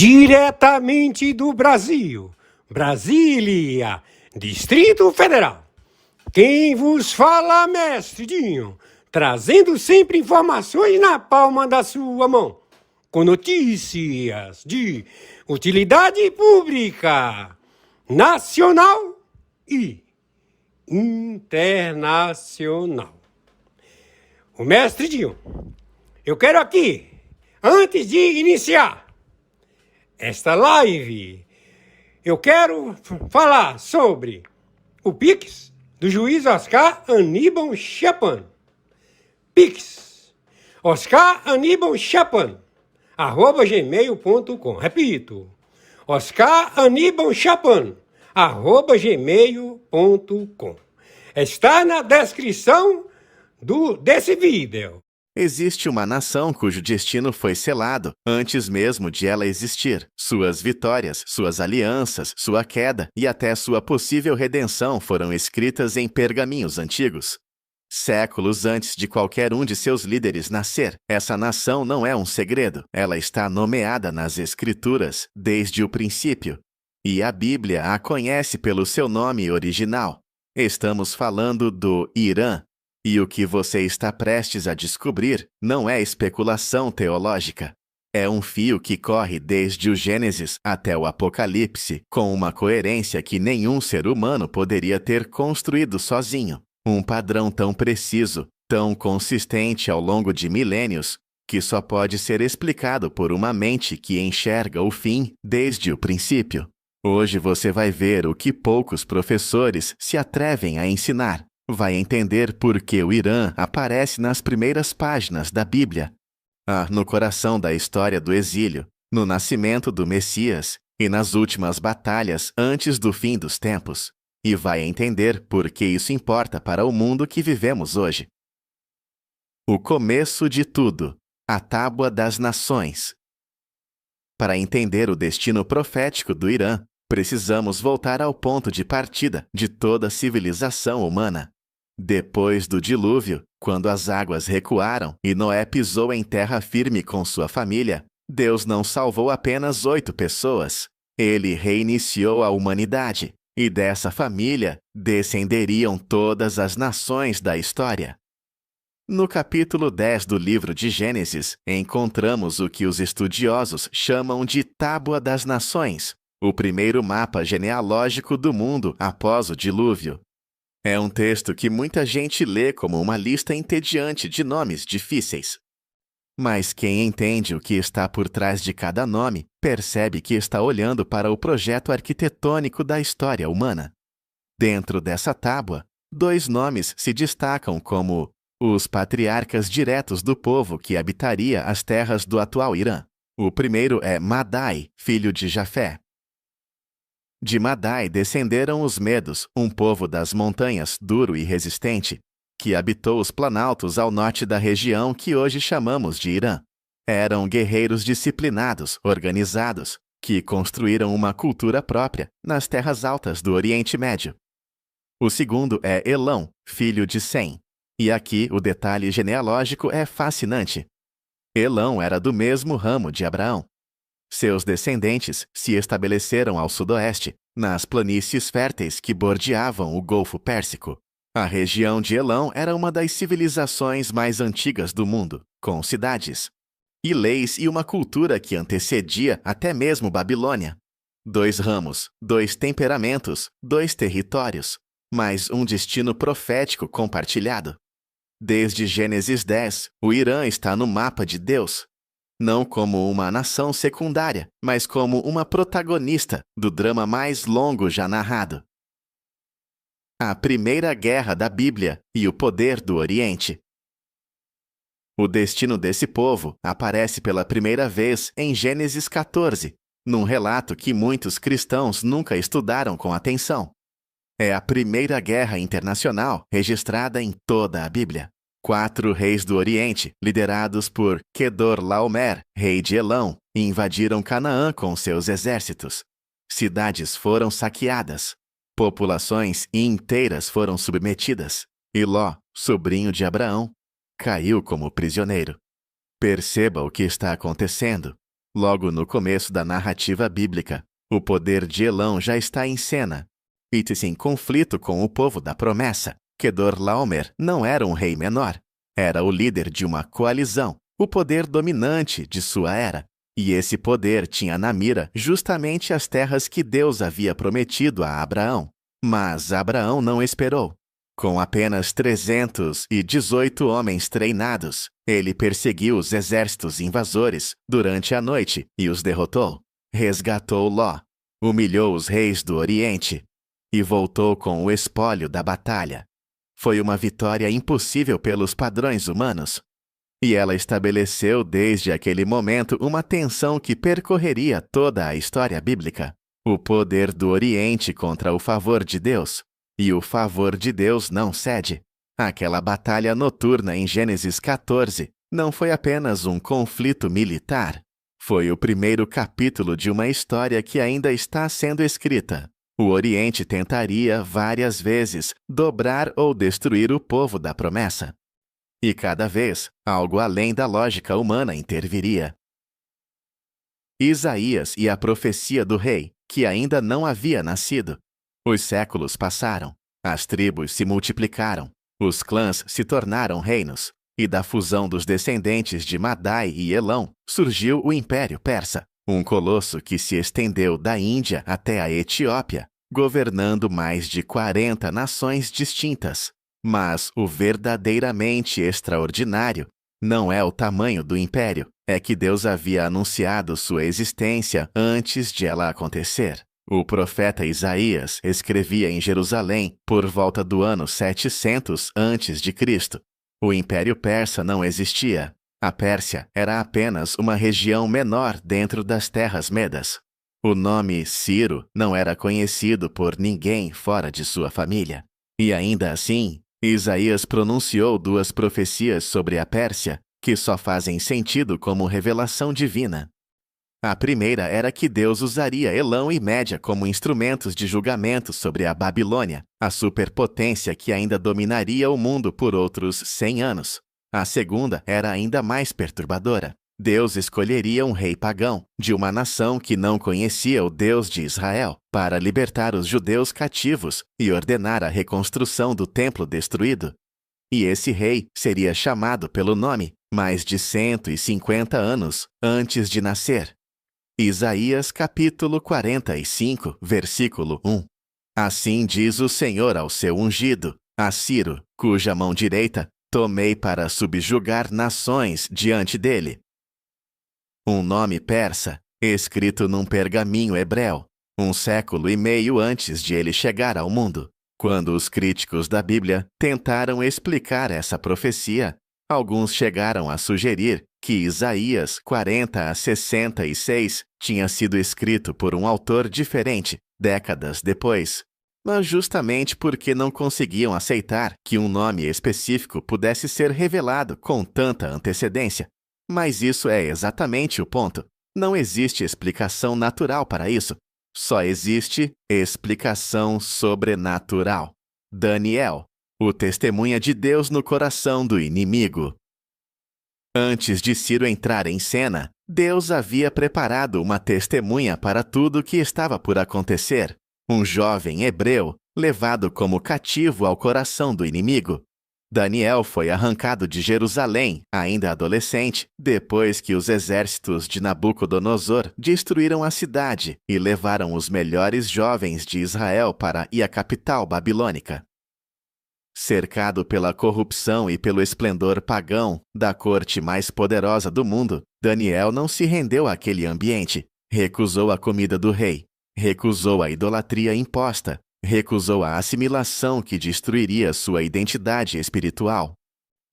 Diretamente do Brasil, Brasília, Distrito Federal. Quem vos fala, mestre Dinho, trazendo sempre informações na palma da sua mão, com notícias de utilidade pública, nacional e internacional. O mestre Dinho, eu quero aqui, antes de iniciar esta live, eu quero falar sobre o Pix do juiz Oscar Aníbal Chapan. Pix Oscar Aníbal Chapan @gmail.com. Repito, Oscar Aníbal Chapan @gmail.com. Está na descrição desse vídeo. Existe uma nação cujo destino foi selado antes mesmo de ela existir. Suas vitórias, suas alianças, sua queda e até sua possível redenção foram escritas em pergaminhos antigos. Séculos antes de qualquer um de seus líderes nascer, essa nação não é um segredo. Ela está nomeada nas Escrituras desde o princípio. E a Bíblia a conhece pelo seu nome original. Estamos falando do Irã. E o que você está prestes a descobrir não é especulação teológica. É um fio que corre desde o Gênesis até o Apocalipse, com uma coerência que nenhum ser humano poderia ter construído sozinho. Um padrão tão preciso, tão consistente ao longo de milênios, que só pode ser explicado por uma mente que enxerga o fim desde o princípio. Hoje você vai ver o que poucos professores se atrevem a ensinar. Vai entender por que o Irã aparece nas primeiras páginas da Bíblia, no coração da história do exílio, no nascimento do Messias e nas últimas batalhas antes do fim dos tempos. E vai entender por que isso importa para o mundo que vivemos hoje. O começo de tudo, a Tábua das Nações. Para entender o destino profético do Irã, precisamos voltar ao ponto de partida de toda a civilização humana. Depois do dilúvio, quando as águas recuaram e Noé pisou em terra firme com sua família, Deus não salvou apenas 8 pessoas. Ele reiniciou a humanidade, e dessa família descenderiam todas as nações da história. No capítulo 10 do livro de Gênesis, encontramos o que os estudiosos chamam de Tábua das Nações, o primeiro mapa genealógico do mundo após o dilúvio. É um texto que muita gente lê como uma lista entediante de nomes difíceis. Mas quem entende o que está por trás de cada nome, percebe que está olhando para o projeto arquitetônico da história humana. Dentro dessa tábua, 2 nomes se destacam como os patriarcas diretos do povo que habitaria as terras do atual Irã. O primeiro é Madai, filho de Jafé. De Madai descenderam os Medos, um povo das montanhas duro e resistente, que habitou os planaltos ao norte da região que hoje chamamos de Irã. Eram guerreiros disciplinados, organizados, que construíram uma cultura própria nas terras altas do Oriente Médio. O segundo é Elão, filho de Sem. E aqui o detalhe genealógico é fascinante. Elão era do mesmo ramo de Abraão. Seus descendentes se estabeleceram ao sudoeste, nas planícies férteis que bordeavam o Golfo Pérsico. A região de Elão era uma das civilizações mais antigas do mundo, com cidades e leis e uma cultura que antecedia até mesmo Babilônia. 2 ramos, 2 temperamentos, 2 territórios, mas um destino profético compartilhado. Desde Gênesis 10, o Irã está no mapa de Deus. Não como uma nação secundária, mas como uma protagonista do drama mais longo já narrado. A Primeira Guerra da Bíblia e o Poder do Oriente. O destino desse povo aparece pela primeira vez em Gênesis 14, num relato que muitos cristãos nunca estudaram com atenção. É a primeira guerra internacional registrada em toda a Bíblia. 4 reis do Oriente, liderados por Quedorlaomer, rei de Elão, invadiram Canaã com seus exércitos. Cidades foram saqueadas. Populações inteiras foram submetidas. E Ló, sobrinho de Abraão, caiu como prisioneiro. Perceba o que está acontecendo. Logo no começo da narrativa bíblica, o poder de Elão já está em cena. E em conflito com o povo da promessa, Kedorlaomer não era um rei menor. Era o líder de uma coalizão, o poder dominante de sua era. E esse poder tinha na mira justamente as terras que Deus havia prometido a Abraão. Mas Abraão não esperou. Com apenas 318 homens treinados, ele perseguiu os exércitos invasores durante a noite e os derrotou. Resgatou Ló, humilhou os reis do Oriente e voltou com o espólio da batalha. Foi uma vitória impossível pelos padrões humanos. E ela estabeleceu desde aquele momento uma tensão que percorreria toda a história bíblica. O poder do Oriente contra o favor de Deus. E o favor de Deus não cede. Aquela batalha noturna em Gênesis 14 não foi apenas um conflito militar. Foi o primeiro capítulo de uma história que ainda está sendo escrita. O Oriente tentaria, várias vezes, dobrar ou destruir o povo da promessa. E cada vez, algo além da lógica humana interviria. Isaías e a profecia do rei, que ainda não havia nascido. Os séculos passaram, as tribos se multiplicaram, os clãs se tornaram reinos, e da fusão dos descendentes de Madai e Elão surgiu o Império Persa, um colosso que se estendeu da Índia até a Etiópia, governando mais de 40 nações distintas. Mas o verdadeiramente extraordinário não é o tamanho do império, é que Deus havia anunciado sua existência antes de ela acontecer. O profeta Isaías escrevia em Jerusalém por volta do ano 700 a.C. O Império Persa não existia. A Pérsia era apenas uma região menor dentro das terras medas. O nome Ciro não era conhecido por ninguém fora de sua família. E ainda assim, Isaías pronunciou duas profecias sobre a Pérsia que só fazem sentido como revelação divina. A primeira era que Deus usaria Elão e Média como instrumentos de julgamento sobre a Babilônia, a superpotência que ainda dominaria o mundo por outros 100 anos. A segunda era ainda mais perturbadora. Deus escolheria um rei pagão, de uma nação que não conhecia o Deus de Israel, para libertar os judeus cativos e ordenar a reconstrução do templo destruído. E esse rei seria chamado pelo nome mais de 150 anos antes de nascer. Isaías capítulo 45, versículo 1. Assim diz o Senhor ao seu ungido, a Ciro, cuja mão direita tomei para subjugar nações diante dele. Um nome persa, escrito num pergaminho hebreu, 1 século e meio antes de ele chegar ao mundo. Quando os críticos da Bíblia tentaram explicar essa profecia, alguns chegaram a sugerir que Isaías 40 a 66 tinha sido escrito por um autor diferente, décadas depois. Mas justamente porque não conseguiam aceitar que um nome específico pudesse ser revelado com tanta antecedência. Mas isso é exatamente o ponto. Não existe explicação natural para isso. Só existe explicação sobrenatural. Daniel, o testemunha de Deus no coração do inimigo. Antes de Ciro entrar em cena, Deus havia preparado uma testemunha para tudo o que estava por acontecer. Um jovem hebreu, levado como cativo ao coração do inimigo. Daniel foi arrancado de Jerusalém, ainda adolescente, depois que os exércitos de Nabucodonosor destruíram a cidade e levaram os melhores jovens de Israel para a capital babilônica. Cercado pela corrupção e pelo esplendor pagão da corte mais poderosa do mundo, Daniel não se rendeu àquele ambiente. Recusou a comida do rei, recusou a idolatria imposta, recusou a assimilação que destruiria sua identidade espiritual.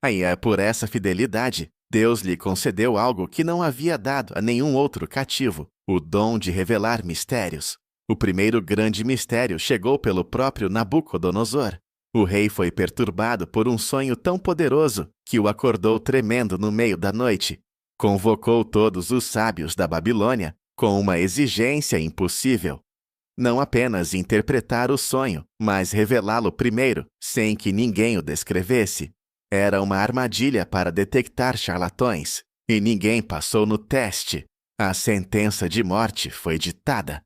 Aí é por essa fidelidade, Deus lhe concedeu algo que não havia dado a nenhum outro cativo, o dom de revelar mistérios. O primeiro grande mistério chegou pelo próprio Nabucodonosor. O rei foi perturbado por um sonho tão poderoso que o acordou tremendo no meio da noite. Convocou todos os sábios da Babilônia com uma exigência impossível. Não apenas interpretar o sonho, mas revelá-lo primeiro, sem que ninguém o descrevesse. Era uma armadilha para detectar charlatões, e ninguém passou no teste. A sentença de morte foi ditada.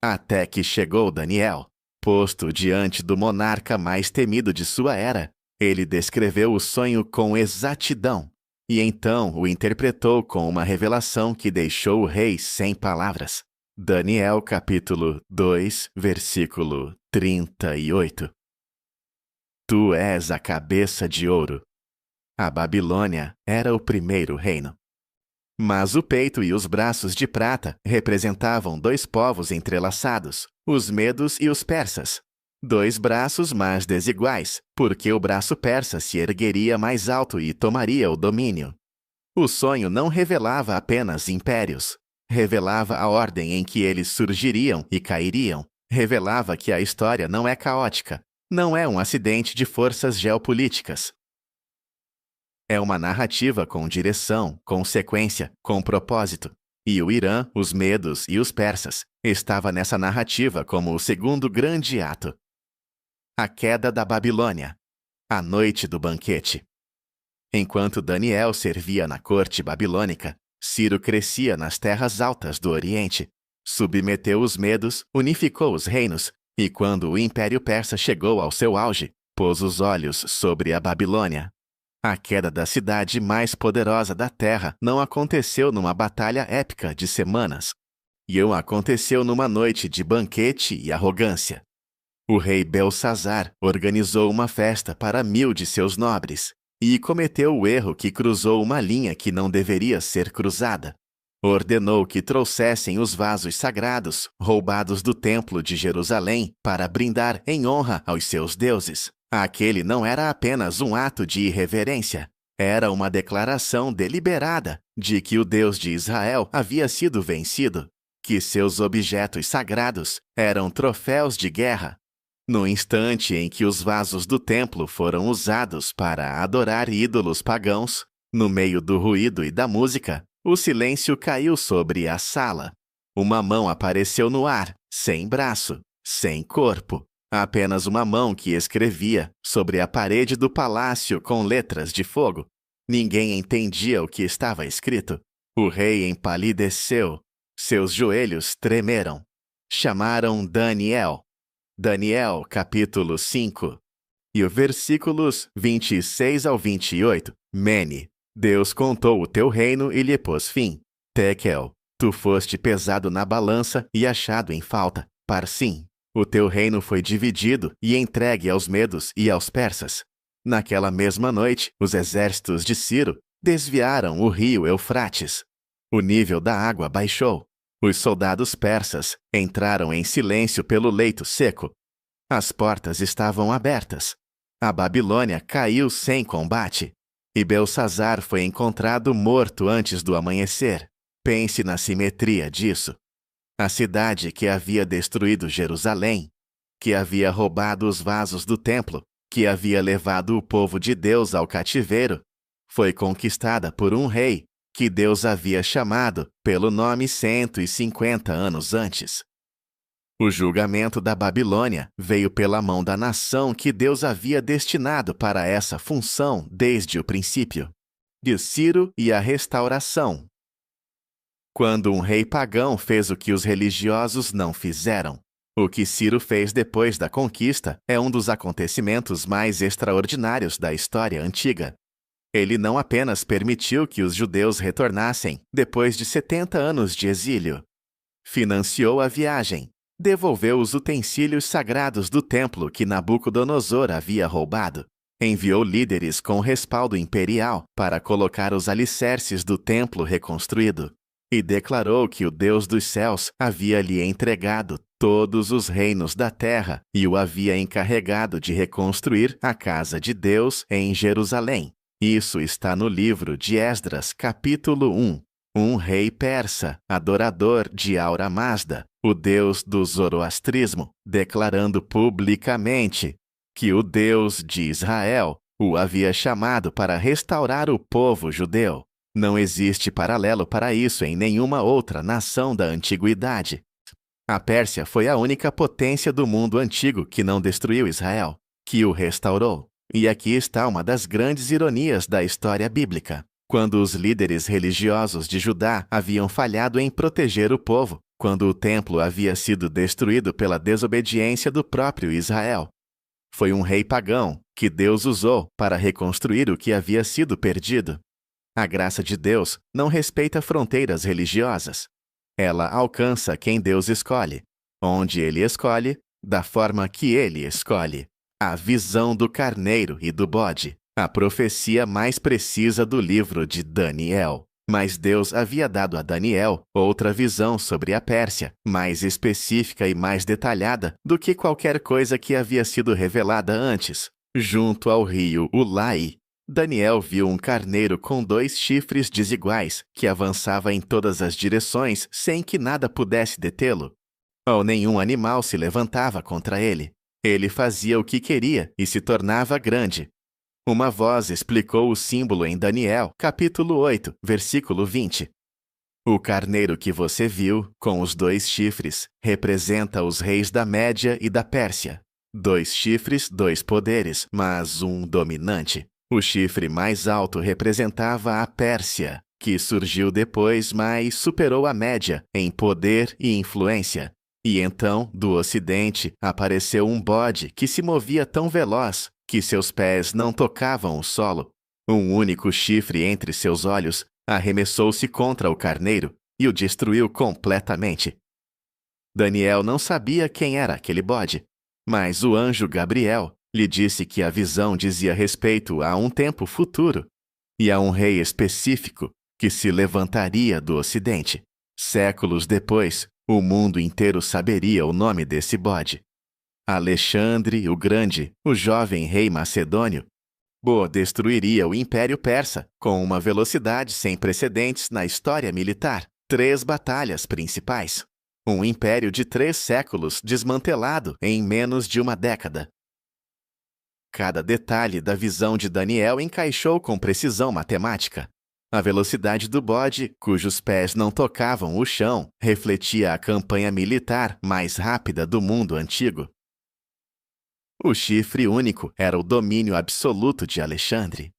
Até que chegou Daniel. Posto diante do monarca mais temido de sua era, ele descreveu o sonho com exatidão, e então o interpretou com uma revelação que deixou o rei sem palavras. Daniel capítulo 2, versículo 38. Tu és a cabeça de ouro. A Babilônia era o primeiro reino. Mas o peito e os braços de prata representavam dois povos entrelaçados, os medos e os persas. Dois braços mais desiguais, porque o braço persa se ergueria mais alto e tomaria o domínio. O sonho não revelava apenas impérios. Revelava a ordem em que eles surgiriam e cairiam. Revelava que a história não é caótica, não é um acidente de forças geopolíticas. É uma narrativa com direção, com sequência, com propósito. E o Irã, os medos e os persas estava nessa narrativa como o segundo grande ato. A queda da Babilônia. A noite do banquete. Enquanto Daniel servia na corte babilônica, Ciro crescia nas terras altas do Oriente, submeteu os medos, unificou os reinos, e quando o Império Persa chegou ao seu auge, pôs os olhos sobre a Babilônia. A queda da cidade mais poderosa da terra não aconteceu numa batalha épica de semanas. E aconteceu numa noite de banquete e arrogância. O rei Belsazar organizou uma festa para 1000 de seus nobres e cometeu o erro que cruzou uma linha que não deveria ser cruzada. Ordenou que trouxessem os vasos sagrados roubados do templo de Jerusalém para brindar em honra aos seus deuses. Aquele não era apenas um ato de irreverência, era uma declaração deliberada de que o Deus de Israel havia sido vencido, que seus objetos sagrados eram troféus de guerra. No instante em que os vasos do templo foram usados para adorar ídolos pagãos, no meio do ruído e da música, o silêncio caiu sobre a sala. Uma mão apareceu no ar, sem braço, sem corpo. Apenas uma mão que escrevia sobre a parede do palácio com letras de fogo. Ninguém entendia o que estava escrito. O rei empalideceu. Seus joelhos tremeram. Chamaram Daniel. Daniel, capítulo 5. E os versículos 26 ao 28. Mene, Deus contou o teu reino e lhe pôs fim. Tekel, tu foste pesado na balança e achado em falta. Parsim, o teu reino foi dividido e entregue aos medos e aos persas. Naquela mesma noite, os exércitos de Ciro desviaram o rio Eufrates. O nível da água baixou. Os soldados persas entraram em silêncio pelo leito seco. As portas estavam abertas. A Babilônia caiu sem combate. E Belsazar foi encontrado morto antes do amanhecer. Pense na simetria disso. A cidade que havia destruído Jerusalém, que havia roubado os vasos do templo, que havia levado o povo de Deus ao cativeiro, foi conquistada por um rei que Deus havia chamado pelo nome 150 anos antes. O julgamento da Babilônia veio pela mão da nação que Deus havia destinado para essa função desde o princípio. De Ciro e a restauração. Quando um rei pagão fez o que os religiosos não fizeram. O que Ciro fez depois da conquista é um dos acontecimentos mais extraordinários da história antiga. Ele não apenas permitiu que os judeus retornassem depois de 70 anos de exílio. Financiou a viagem, devolveu os utensílios sagrados do templo que Nabucodonosor havia roubado, enviou líderes com respaldo imperial para colocar os alicerces do templo reconstruído, e declarou que o Deus dos céus havia lhe entregado todos os reinos da terra e o havia encarregado de reconstruir a casa de Deus em Jerusalém. Isso está no livro de Esdras, capítulo 1. Um rei persa, adorador de Aura Mazda, o deus do zoroastrismo, declarando publicamente que o Deus de Israel o havia chamado para restaurar o povo judeu. Não existe paralelo para isso em nenhuma outra nação da antiguidade. A Pérsia foi a única potência do mundo antigo que não destruiu Israel, que o restaurou. E aqui está uma das grandes ironias da história bíblica. Quando os líderes religiosos de Judá haviam falhado em proteger o povo, quando o templo havia sido destruído pela desobediência do próprio Israel. Foi um rei pagão que Deus usou para reconstruir o que havia sido perdido. A graça de Deus não respeita fronteiras religiosas. Ela alcança quem Deus escolhe, onde Ele escolhe, da forma que Ele escolhe. A visão do carneiro e do bode, a profecia mais precisa do livro de Daniel. Mas Deus havia dado a Daniel outra visão sobre a Pérsia, mais específica e mais detalhada do que qualquer coisa que havia sido revelada antes. Junto ao rio Ulai, Daniel viu um carneiro com 2 chifres desiguais que avançava em todas as direções sem que nada pudesse detê-lo. Ou nenhum animal se levantava contra ele. Ele fazia o que queria e se tornava grande. Uma voz explicou o símbolo em Daniel, capítulo 8, versículo 20. O carneiro que você viu, com os 2 chifres, representa os reis da Média e da Pérsia. 2 chifres, 2 poderes, mas um dominante. O chifre mais alto representava a Pérsia, que surgiu depois, mas superou a Média em poder e influência. E então, do ocidente, apareceu um bode que se movia tão veloz que seus pés não tocavam o solo. Um único chifre entre seus olhos arremessou-se contra o carneiro e o destruiu completamente. Daniel não sabia quem era aquele bode, mas o anjo Gabriel lhe disse que a visão dizia respeito a um tempo futuro e a um rei específico que se levantaria do ocidente. Séculos depois, o mundo inteiro saberia o nome desse bode. Alexandre o Grande, o jovem rei macedônio, destruiria o Império Persa com uma velocidade sem precedentes na história militar. 3 batalhas principais. Um império de 3 séculos desmantelado em menos de uma década. Cada detalhe da visão de Daniel encaixou com precisão matemática. A velocidade do bode, cujos pés não tocavam o chão, refletia a campanha militar mais rápida do mundo antigo. O chifre único era o domínio absoluto de Alexandre.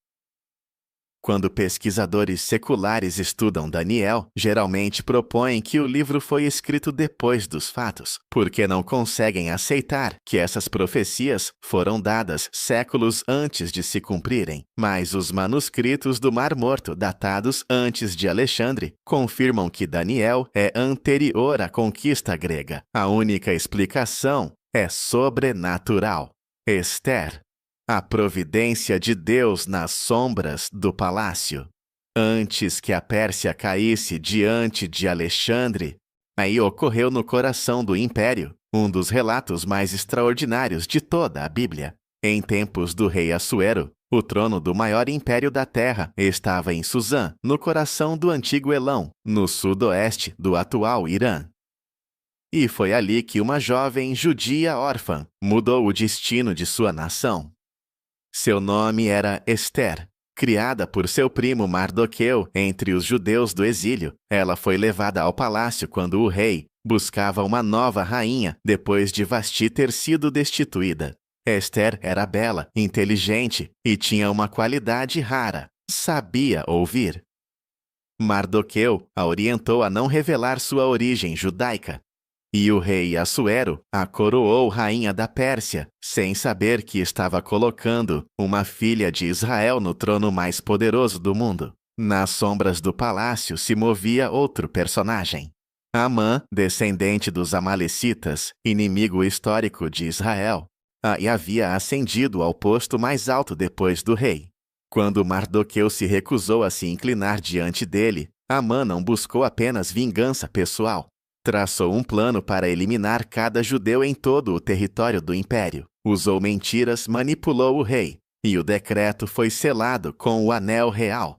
Quando pesquisadores seculares estudam Daniel, geralmente propõem que o livro foi escrito depois dos fatos, porque não conseguem aceitar que essas profecias foram dadas séculos antes de se cumprirem. Mas os manuscritos do Mar Morto, datados antes de Alexandre, confirmam que Daniel é anterior à conquista grega. A única explicação é sobrenatural. Esther. A providência de Deus nas sombras do palácio. Antes que a Pérsia caísse diante de Alexandre, aí ocorreu no coração do império um dos relatos mais extraordinários de toda a Bíblia. Em tempos do rei Assuero, o trono do maior império da terra estava em Suzã, no coração do antigo Elão, no sudoeste do atual Irã. E foi ali que uma jovem judia órfã mudou o destino de sua nação. Seu nome era Esther. Criada por seu primo Mardoqueu entre os judeus do exílio, ela foi levada ao palácio quando o rei buscava uma nova rainha depois de Vasti ter sido destituída. Esther era bela, inteligente e tinha uma qualidade rara: sabia ouvir. Mardoqueu a orientou a não revelar sua origem judaica. E o rei Assuero a coroou rainha da Pérsia, sem saber que estava colocando uma filha de Israel no trono mais poderoso do mundo. Nas sombras do palácio se movia outro personagem. Amã, descendente dos Amalecitas, inimigo histórico de Israel, e havia ascendido ao posto mais alto depois do rei. Quando Mardoqueu se recusou a se inclinar diante dele, Amã não buscou apenas vingança pessoal. Traçou um plano para eliminar cada judeu em todo o território do império. Usou mentiras, manipulou o rei, e o decreto foi selado com o anel real.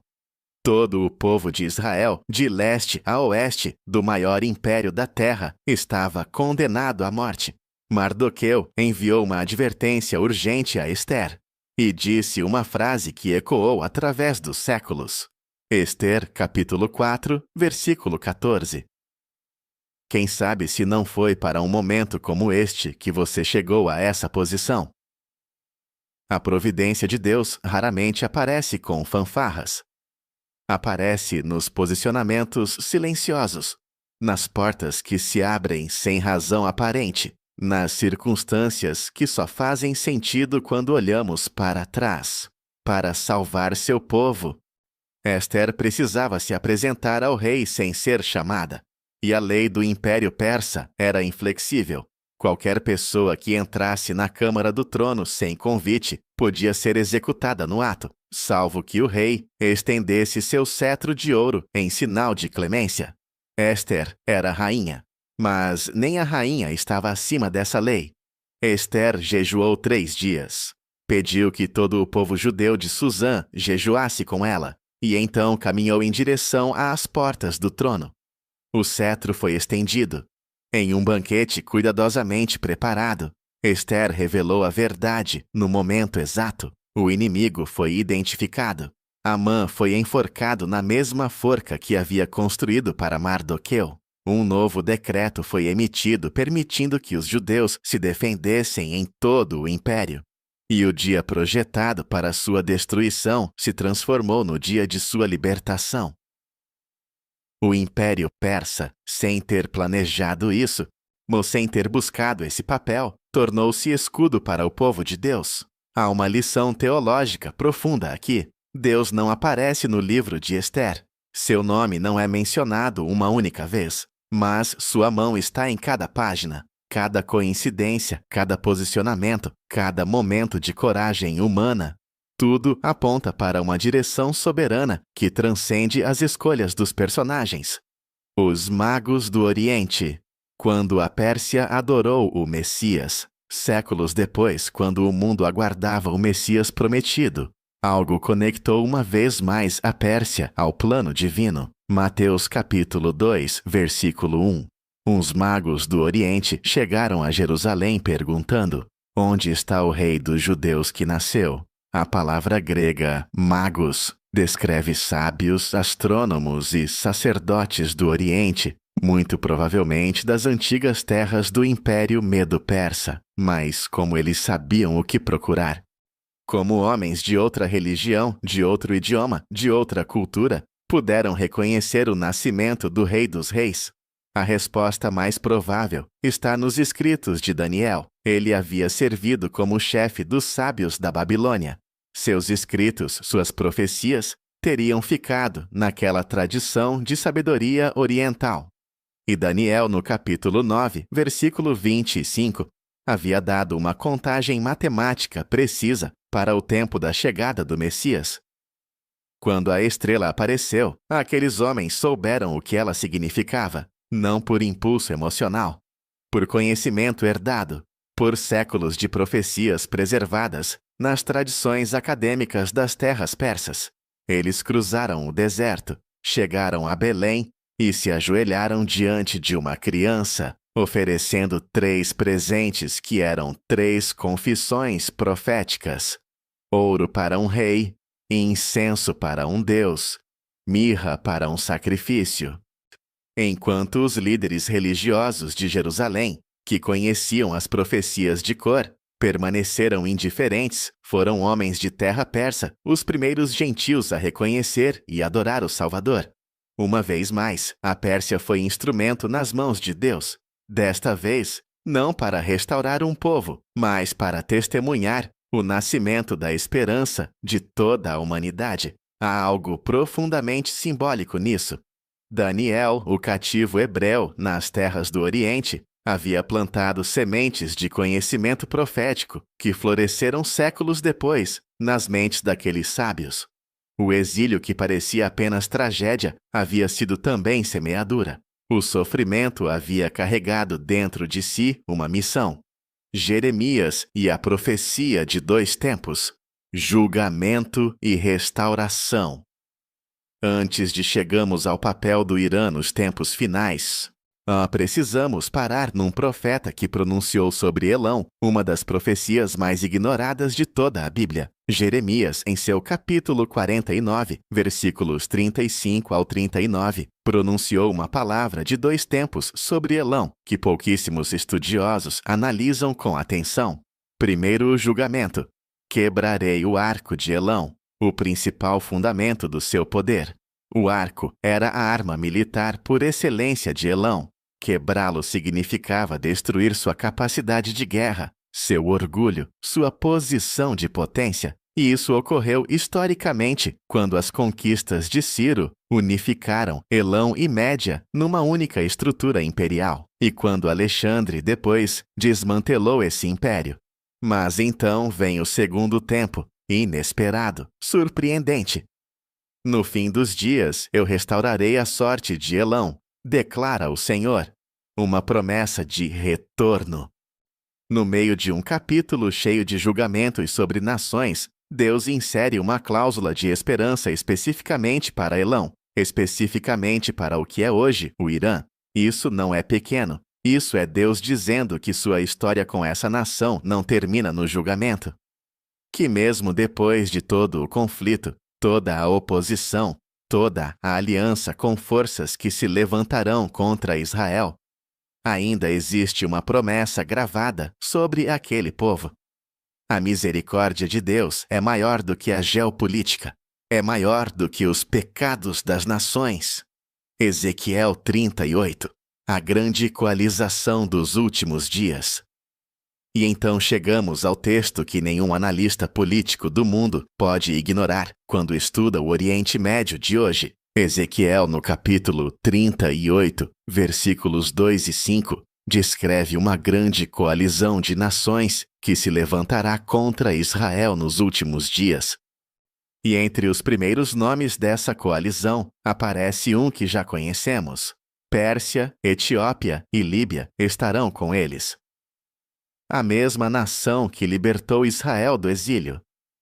Todo o povo de Israel, de leste a oeste, do maior império da terra, estava condenado à morte. Mardoqueu enviou uma advertência urgente a Esther e disse uma frase que ecoou através dos séculos. Esther, capítulo 4, versículo 14. Quem sabe se não foi para um momento como este que você chegou a essa posição? A providência de Deus raramente aparece com fanfarras. Aparece nos posicionamentos silenciosos, nas portas que se abrem sem razão aparente, nas circunstâncias que só fazem sentido quando olhamos para trás, para salvar seu povo. Ester precisava se apresentar ao rei sem ser chamada, e a lei do Império Persa era inflexível. Qualquer pessoa que entrasse na câmara do trono sem convite podia ser executada no ato, salvo que o rei estendesse seu cetro de ouro em sinal de clemência. Ester era rainha, mas nem a rainha estava acima dessa lei. Ester jejuou 3 dias. Pediu que todo o povo judeu de Susã jejuasse com ela, e então caminhou em direção às portas do trono. O cetro foi estendido. Em um banquete cuidadosamente preparado, Ester revelou a verdade no momento exato. O inimigo foi identificado. Amã foi enforcado na mesma forca que havia construído para Mardoqueu. Um novo decreto foi emitido permitindo que os judeus se defendessem em todo o império. E o dia projetado para sua destruição se transformou no dia de sua libertação. O Império Persa, sem ter planejado isso, ou sem ter buscado esse papel, tornou-se escudo para o povo de Deus. Há uma lição teológica profunda aqui. Deus não aparece no livro de Ester. Seu nome não é mencionado uma única vez, mas sua mão está em cada página. Cada coincidência, cada posicionamento, cada momento de coragem humana, tudo aponta para uma direção soberana que transcende as escolhas dos personagens. Os magos do Oriente. Quando a Pérsia adorou o Messias, séculos depois, quando o mundo aguardava o Messias prometido, algo conectou uma vez mais a Pérsia ao plano divino. Mateus capítulo 2, versículo 1. Uns magos do Oriente chegaram a Jerusalém perguntando: onde está o rei dos judeus que nasceu? A palavra grega magos descreve sábios, astrônomos e sacerdotes do Oriente, muito provavelmente das antigas terras do Império Medo-Persa. Mas como eles sabiam o que procurar? Como homens de outra religião, de outro idioma, de outra cultura, puderam reconhecer o nascimento do Rei dos Reis? A resposta mais provável está nos escritos de Daniel. Ele havia servido como chefe dos sábios da Babilônia. Seus escritos, suas profecias, teriam ficado naquela tradição de sabedoria oriental. E Daniel, no capítulo 9, versículo 25, havia dado uma contagem matemática precisa para o tempo da chegada do Messias. Quando a estrela apareceu, aqueles homens souberam o que ela significava. Não por impulso emocional, por conhecimento herdado, por séculos de profecias preservadas nas tradições acadêmicas das terras persas. Eles cruzaram o deserto, chegaram a Belém e se ajoelharam diante de uma criança, oferecendo 3 presentes que eram 3 confissões proféticas: ouro para um rei, incenso para um deus, mirra para um sacrifício. Enquanto os líderes religiosos de Jerusalém, que conheciam as profecias de cor, permaneceram indiferentes, foram homens de terra persa os primeiros gentios a reconhecer e adorar o Salvador. Uma vez mais, a Pérsia foi instrumento nas mãos de Deus. Desta vez, não para restaurar um povo, mas para testemunhar o nascimento da esperança de toda a humanidade. Há algo profundamente simbólico nisso. Daniel, o cativo hebreu nas terras do Oriente, havia plantado sementes de conhecimento profético que floresceram séculos depois nas mentes daqueles sábios. O exílio que parecia apenas tragédia havia sido também semeadura. O sofrimento havia carregado dentro de si uma missão. Jeremias e a profecia de 2 tempos: julgamento e restauração. Antes de chegarmos ao papel do Irã nos tempos finais, precisamos parar num profeta que pronunciou sobre Elão, uma das profecias mais ignoradas de toda a Bíblia. Jeremias, em seu capítulo 49, versículos 35 ao 39, pronunciou uma palavra de 2 tempos sobre Elão, que pouquíssimos estudiosos analisam com atenção. Primeiro julgamento: quebrarei o arco de Elão, o principal fundamento do seu poder. O arco era a arma militar por excelência de Elão. Quebrá-lo significava destruir sua capacidade de guerra, seu orgulho, sua posição de potência. E isso ocorreu historicamente, quando as conquistas de Ciro unificaram Elão e Média numa única estrutura imperial, e quando Alexandre depois desmantelou esse império. Mas então vem o segundo tempo, inesperado, surpreendente. No fim dos dias, eu restaurarei a sorte de Elão, declara o Senhor, uma promessa de retorno. No meio de um capítulo cheio de julgamentos sobre nações, Deus insere uma cláusula de esperança especificamente para Elão, especificamente para o que é hoje o Irã. Isso não é pequeno. Isso é Deus dizendo que sua história com essa nação não termina no julgamento. Que mesmo depois de todo o conflito, toda a oposição, toda a aliança com forças que se levantarão contra Israel, ainda existe uma promessa gravada sobre aquele povo. A misericórdia de Deus é maior do que a geopolítica, é maior do que os pecados das nações. Ezequiel 38, a grande coalização dos últimos dias. E então chegamos ao texto que nenhum analista político do mundo pode ignorar quando estuda o Oriente Médio de hoje. Ezequiel, no capítulo 38, versículos 2 e 5, descreve uma grande coalizão de nações que se levantará contra Israel nos últimos dias. E entre os primeiros nomes dessa coalizão aparece um que já conhecemos. Pérsia, Etiópia e Líbia estarão com eles. A mesma nação que libertou Israel do exílio.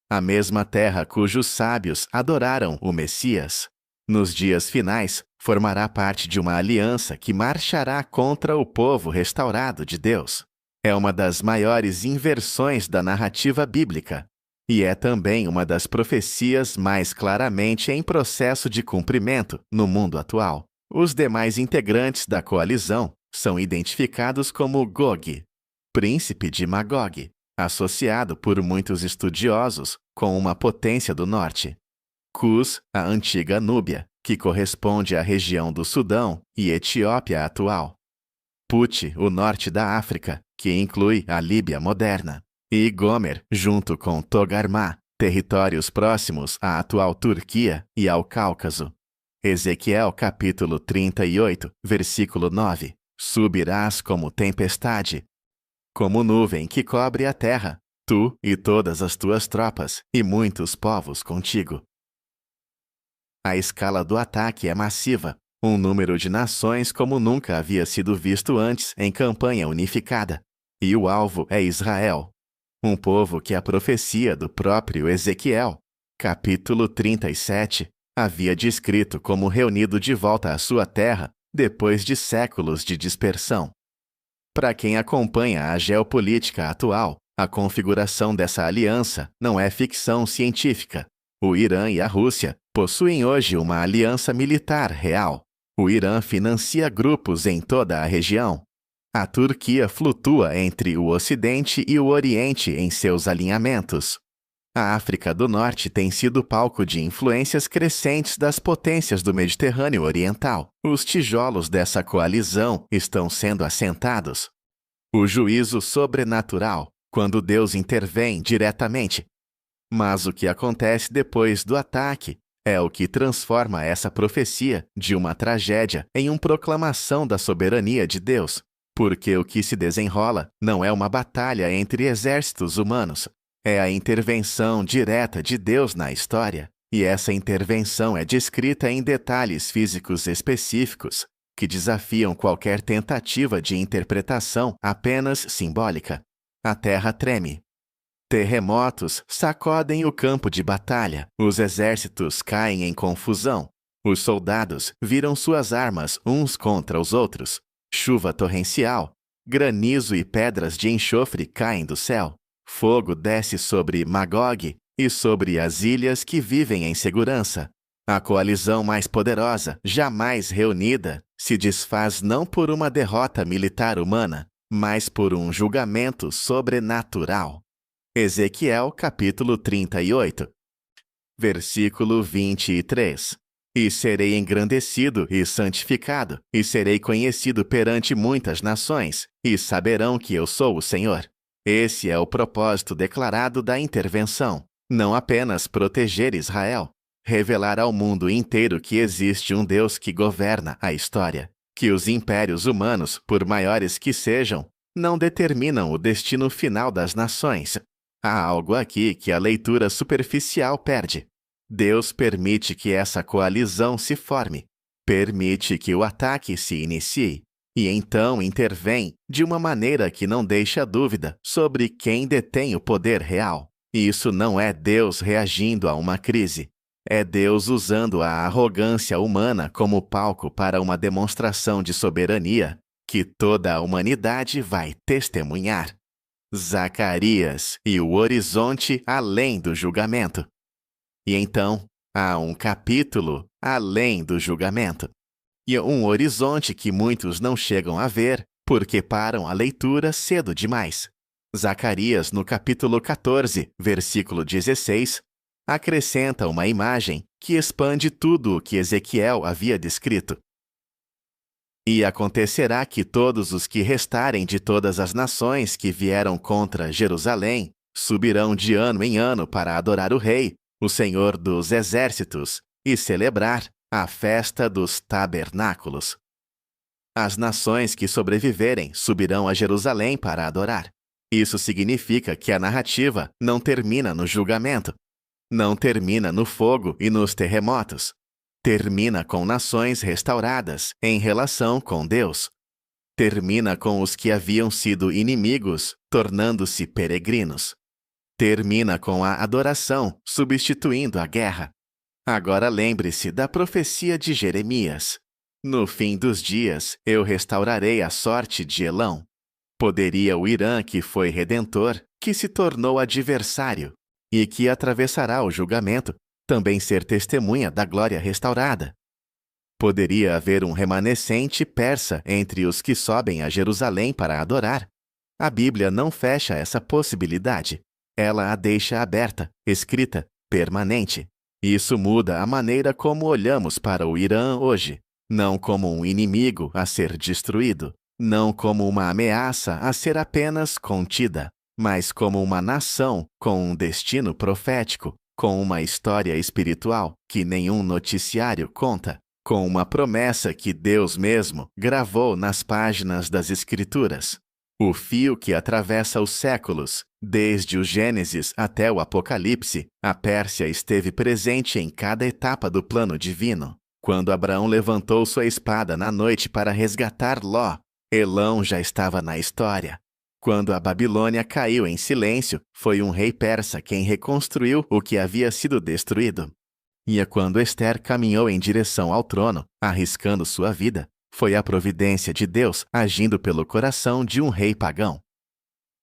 A mesma terra cujos sábios adoraram o Messias. Nos dias finais, formará parte de uma aliança que marchará contra o povo restaurado de Deus. É uma das maiores inversões da narrativa bíblica, e é também uma das profecias mais claramente em processo de cumprimento no mundo atual. Os demais integrantes da coalizão são identificados como Gog, príncipe de Magog, associado por muitos estudiosos com uma potência do norte. Cus, a antiga Núbia, que corresponde à região do Sudão e Etiópia atual. Put, o norte da África, que inclui a Líbia moderna. E Gomer, junto com Togarmá, territórios próximos à atual Turquia e ao Cáucaso. Ezequiel capítulo 38, versículo 9. Subirás como tempestade, como nuvem que cobre a terra, tu e todas as tuas tropas, e muitos povos contigo. A escala do ataque é massiva, um número de nações como nunca havia sido visto antes em campanha unificada. E o alvo é Israel, um povo que a profecia do próprio Ezequiel, capítulo 37, havia descrito como reunido de volta à sua terra depois de séculos de dispersão. Para quem acompanha a geopolítica atual, a configuração dessa aliança não é ficção científica. O Irã e a Rússia possuem hoje uma aliança militar real. O Irã financia grupos em toda a região. A Turquia flutua entre o Ocidente e o Oriente em seus alinhamentos. A África do Norte tem sido palco de influências crescentes das potências do Mediterrâneo Oriental. Os tijolos dessa coalizão estão sendo assentados. O juízo sobrenatural, quando Deus intervém diretamente. Mas o que acontece depois do ataque é o que transforma essa profecia de uma tragédia em uma proclamação da soberania de Deus. Porque o que se desenrola não é uma batalha entre exércitos humanos, é a intervenção direta de Deus na história, e essa intervenção é descrita em detalhes físicos específicos que desafiam qualquer tentativa de interpretação apenas simbólica. A terra treme. Terremotos sacodem o campo de batalha, os exércitos caem em confusão, os soldados viram suas armas uns contra os outros, chuva torrencial, granizo e pedras de enxofre caem do céu. Fogo desce sobre Magog e sobre as ilhas que vivem em segurança. A coalizão mais poderosa, jamais reunida, se desfaz não por uma derrota militar humana, mas por um julgamento sobrenatural. Ezequiel capítulo 38, versículo 23. E serei engrandecido e santificado, e serei conhecido perante muitas nações, e saberão que eu sou o Senhor. Esse é o propósito declarado da intervenção. Não apenas proteger Israel, revelar ao mundo inteiro que existe um Deus que governa a história, que os impérios humanos, por maiores que sejam, não determinam o destino final das nações. Há algo aqui que a leitura superficial perde. Deus permite que essa coalizão se forme, permite que o ataque se inicie, e então intervém de uma maneira que não deixa dúvida sobre quem detém o poder real. Isso não é Deus reagindo a uma crise. É Deus usando a arrogância humana como palco para uma demonstração de soberania que toda a humanidade vai testemunhar. Zacarias e o horizonte além do julgamento. E então, há um capítulo além do julgamento. E um horizonte que muitos não chegam a ver porque param a leitura cedo demais. Zacarias, no capítulo 14, versículo 16, acrescenta uma imagem que expande tudo o que Ezequiel havia descrito. E acontecerá que todos os que restarem de todas as nações que vieram contra Jerusalém subirão de ano em ano para adorar o Rei, o Senhor dos Exércitos, e celebrar a festa dos tabernáculos. As nações que sobreviverem subirão a Jerusalém para adorar. Isso significa que a narrativa não termina no julgamento, não termina no fogo e nos terremotos. Termina com nações restauradas em relação com Deus. Termina com os que haviam sido inimigos, tornando-se peregrinos. Termina com a adoração, substituindo a guerra. Agora lembre-se da profecia de Jeremias. No fim dos dias, eu restaurarei a sorte de Elão. Poderia o Irã, que foi redentor, que se tornou adversário, e que atravessará o julgamento, também ser testemunha da glória restaurada? Poderia haver um remanescente persa entre os que sobem a Jerusalém para adorar? A Bíblia não fecha essa possibilidade. Ela a deixa aberta, escrita, permanente. Isso muda a maneira como olhamos para o Irã hoje, não como um inimigo a ser destruído, não como uma ameaça a ser apenas contida, mas como uma nação com um destino profético, com uma história espiritual que nenhum noticiário conta, com uma promessa que Deus mesmo gravou nas páginas das Escrituras. O fio que atravessa os séculos, desde o Gênesis até o Apocalipse, a Pérsia esteve presente em cada etapa do plano divino. Quando Abraão levantou sua espada na noite para resgatar Ló, Elão já estava na história. Quando a Babilônia caiu em silêncio, foi um rei persa quem reconstruiu o que havia sido destruído. E quando Ester caminhou em direção ao trono, arriscando sua vida, foi a providência de Deus agindo pelo coração de um rei pagão.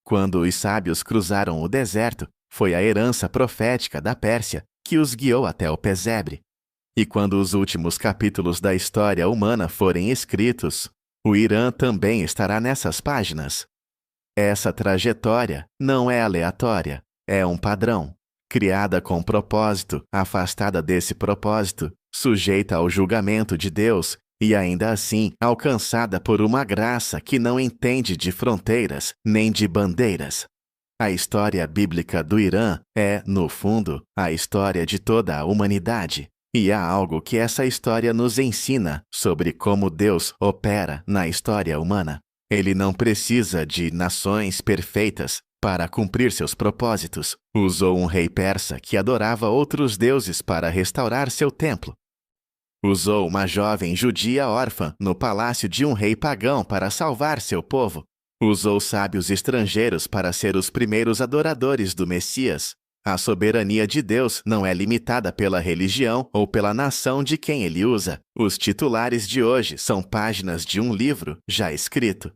Quando os sábios cruzaram o deserto, foi a herança profética da Pérsia que os guiou até o pesebre. E quando os últimos capítulos da história humana forem escritos, o Irã também estará nessas páginas. Essa trajetória não é aleatória, é um padrão, criada com propósito, afastada desse propósito, sujeita ao julgamento de Deus e ainda assim alcançada por uma graça que não entende de fronteiras nem de bandeiras. A história bíblica do Irã é, no fundo, a história de toda a humanidade. E há algo que essa história nos ensina sobre como Deus opera na história humana. Ele não precisa de nações perfeitas para cumprir seus propósitos. Usou um rei persa que adorava outros deuses para restaurar seu templo. Usou uma jovem judia órfã no palácio de um rei pagão para salvar seu povo. Usou sábios estrangeiros para ser os primeiros adoradores do Messias. A soberania de Deus não é limitada pela religião ou pela nação de quem ele usa. Os titulares de hoje são páginas de um livro já escrito.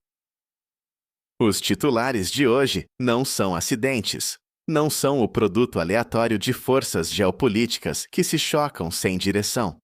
Os titulares de hoje não são acidentes. Não são o produto aleatório de forças geopolíticas que se chocam sem direção.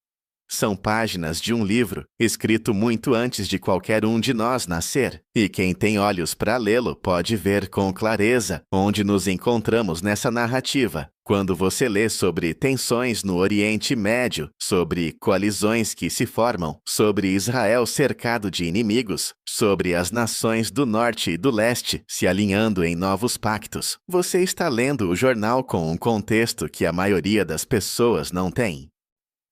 São páginas de um livro, escrito muito antes de qualquer um de nós nascer. E quem tem olhos para lê-lo pode ver com clareza onde nos encontramos nessa narrativa. Quando você lê sobre tensões no Oriente Médio, sobre coalizões que se formam, sobre Israel cercado de inimigos, sobre as nações do Norte e do Leste se alinhando em novos pactos, você está lendo o jornal com um contexto que a maioria das pessoas não tem.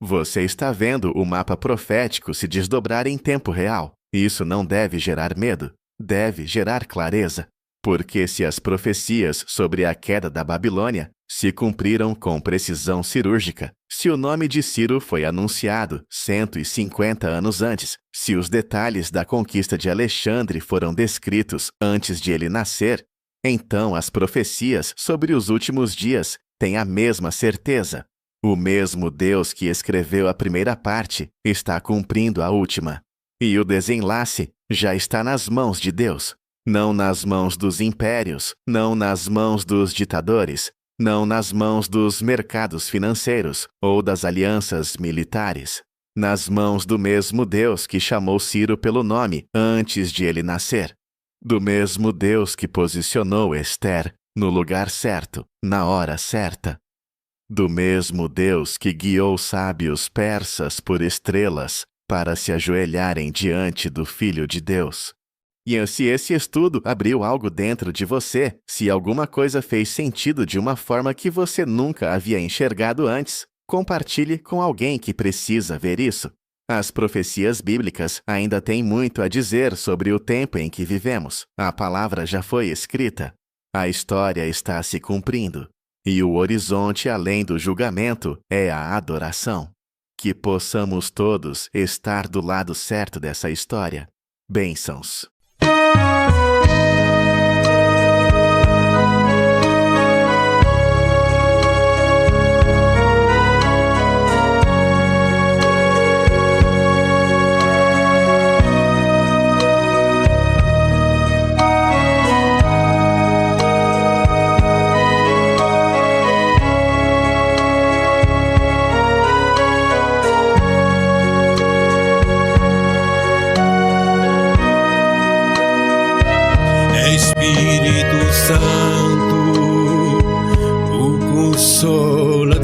Você está vendo o mapa profético se desdobrar em tempo real. Isso não deve gerar medo, deve gerar clareza. Porque se as profecias sobre a queda da Babilônia se cumpriram com precisão cirúrgica, se o nome de Ciro foi anunciado 150 anos antes, se os detalhes da conquista de Alexandre foram descritos antes de ele nascer, então as profecias sobre os últimos dias têm a mesma certeza. O mesmo Deus que escreveu a primeira parte está cumprindo a última. E o desenlace já está nas mãos de Deus. Não nas mãos dos impérios, não nas mãos dos ditadores, não nas mãos dos mercados financeiros ou das alianças militares. Nas mãos do mesmo Deus que chamou Ciro pelo nome antes de ele nascer. Do mesmo Deus que posicionou Esther no lugar certo, na hora certa. Do mesmo Deus que guiou sábios persas por estrelas para se ajoelharem diante do Filho de Deus. E se esse estudo abriu algo dentro de você, se alguma coisa fez sentido de uma forma que você nunca havia enxergado antes, compartilhe com alguém que precisa ver isso. As profecias bíblicas ainda têm muito a dizer sobre o tempo em que vivemos. A palavra já foi escrita. A história está se cumprindo. E o horizonte além do julgamento é a adoração. Que possamos todos estar do lado certo dessa história. Bênçãos. Espírito Santo, o Consolador,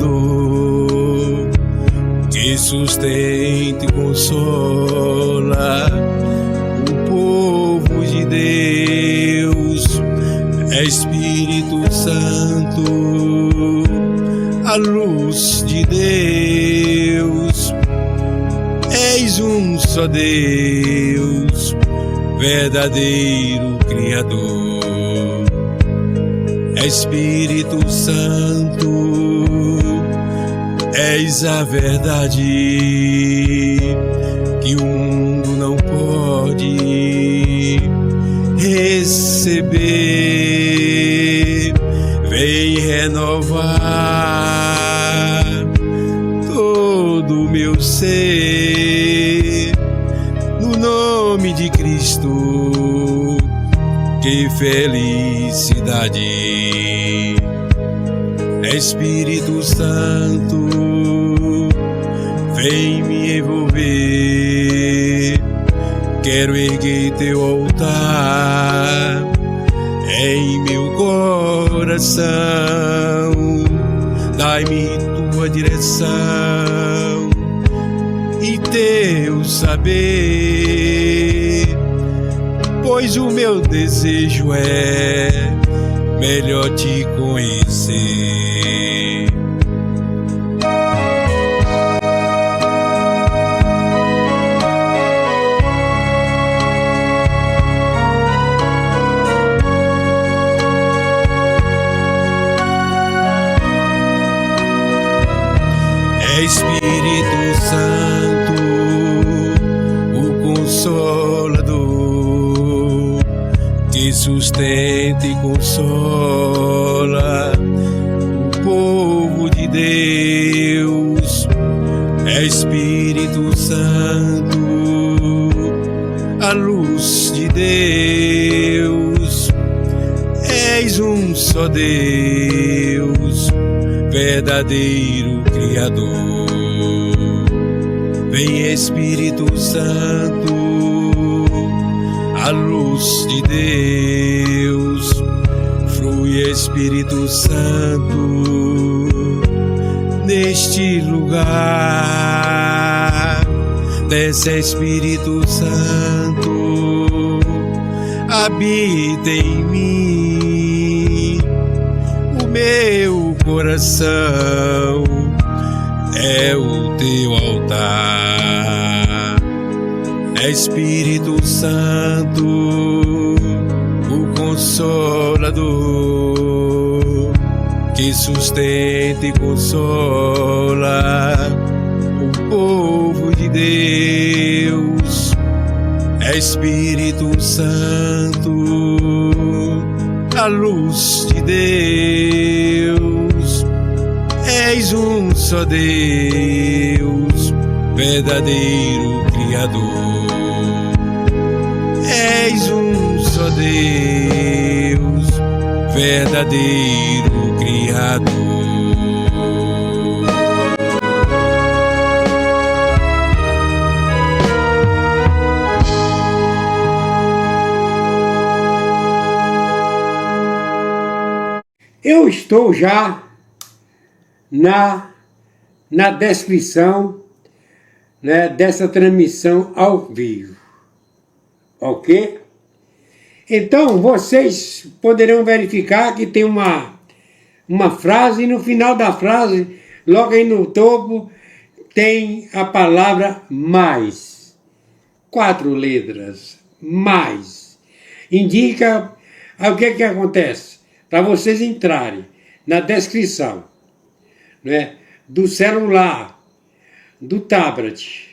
que sustenta e consola o povo de Deus. Espírito Santo, a luz de Deus, és um só Deus, verdadeiro Criador. Espírito Santo, és a verdade que o mundo não pode receber. Vem renovar todo o meu ser no nome de Cristo. Que felicidade! Espírito Santo, vem me envolver. Quero erguer teu altar em meu coração. Dai-me tua direção e teu saber, pois o meu desejo é melhor te conhecer. Espírito Santo, o Consolador, que sustenta e consola o povo de Deus. Espírito Santo, a luz de Deus, és um só Deus, verdadeiro Criador. Vem Espírito Santo, a luz de Deus. Flui Espírito Santo neste lugar. Desce Espírito Santo, habita em mim. O meu coração é o teu altar. Espírito Santo, o Consolador, que sustenta e consola o povo de Deus. Espírito Santo, a luz de Deus. És um só Deus, verdadeiro Criador. És um só Deus, verdadeiro Criador. Eu estou já na descrição, né, dessa transmissão ao vivo, ok? Então vocês poderão verificar que tem uma frase, e no final da frase, logo aí no topo, tem a palavra mais. 4 letras, mais. Indica o que acontece. Para vocês entrarem na descrição, né, do celular, do tablet,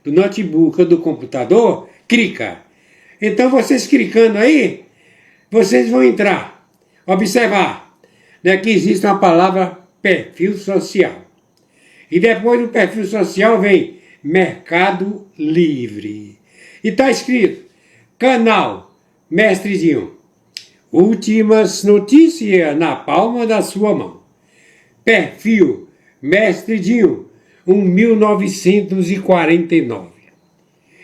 do notebook ou do computador, clica. Então vocês clicando aí, vocês vão entrar, observar, né, que existe uma palavra perfil social. E depois do perfil social vem Mercado Livre. E está escrito, canal Mestre Dinho. Últimas notícias na palma da sua mão. Perfil Mestre Dinho, 1949.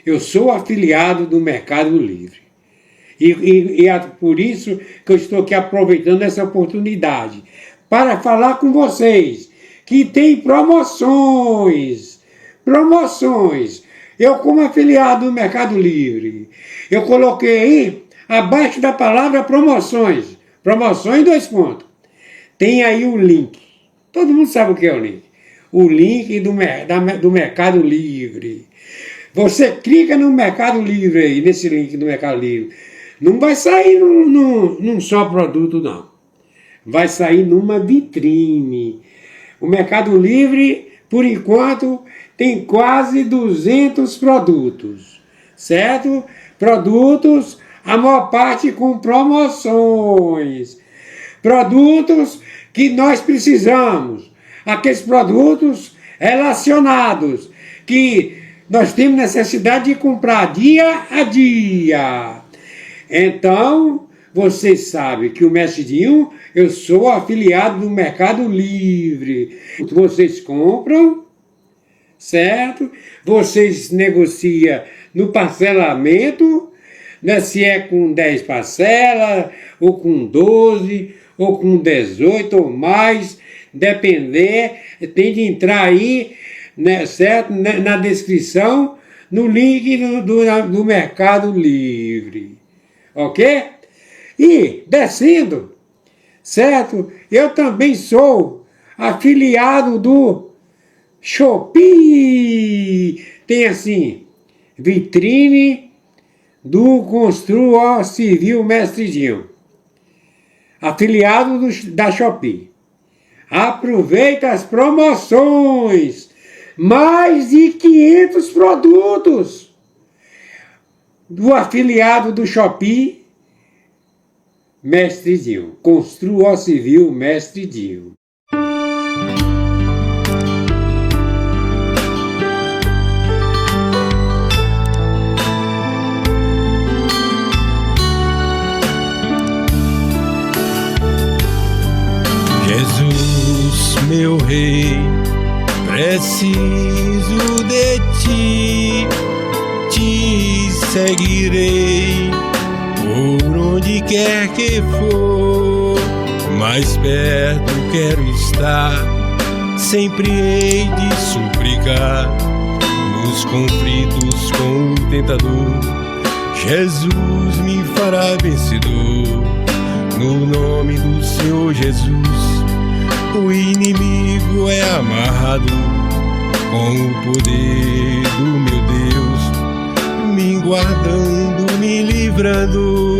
Eu sou afiliado do Mercado Livre. E é por isso que eu estou aqui aproveitando essa oportunidade para falar com vocês que tem promoções. Promoções. Eu, como afiliado do Mercado Livre, eu coloquei aí abaixo da palavra promoções. Promoções 2 pontos. Tem aí o link. Todo mundo sabe o que é o link. O link do Mercado Livre. Você clica no Mercado Livre aí, nesse link do Mercado Livre. Não vai sair num só produto, não. Vai sair numa vitrine. O Mercado Livre, por enquanto, tem quase 200 produtos. Certo? Produtos, a maior parte com promoções. Produtos que nós precisamos. Aqueles produtos relacionados que nós temos necessidade de comprar dia a dia. Então, vocês sabem que o Mestre Dinho, eu sou afiliado do Mercado Livre. Vocês compram, certo? Vocês negociam no parcelamento, né? Se é com 10 parcelas, ou com 12, ou com 18 ou mais, depender, tem de entrar aí, né, certo? Na descrição, no link do Mercado Livre, ok? E descendo, certo? Eu também sou afiliado do Shopee. Tem assim, vitrine do Construa Civil Mestre Dinho, afiliado da Shopee. Aproveita as promoções, mais de 500 produtos do afiliado do Shopee Mestre Dinho, Construa Civil Mestre Dinho. Jesus, meu Rei, preciso de ti, te seguirei por onde quer que for, mais perto quero estar, sempre hei de suplicar, nos conflitos com o tentador, Jesus me fará vencedor, no nome do Senhor Jesus, o inimigo é amarrado, com o poder do meu Deus, me guardando, me livrando.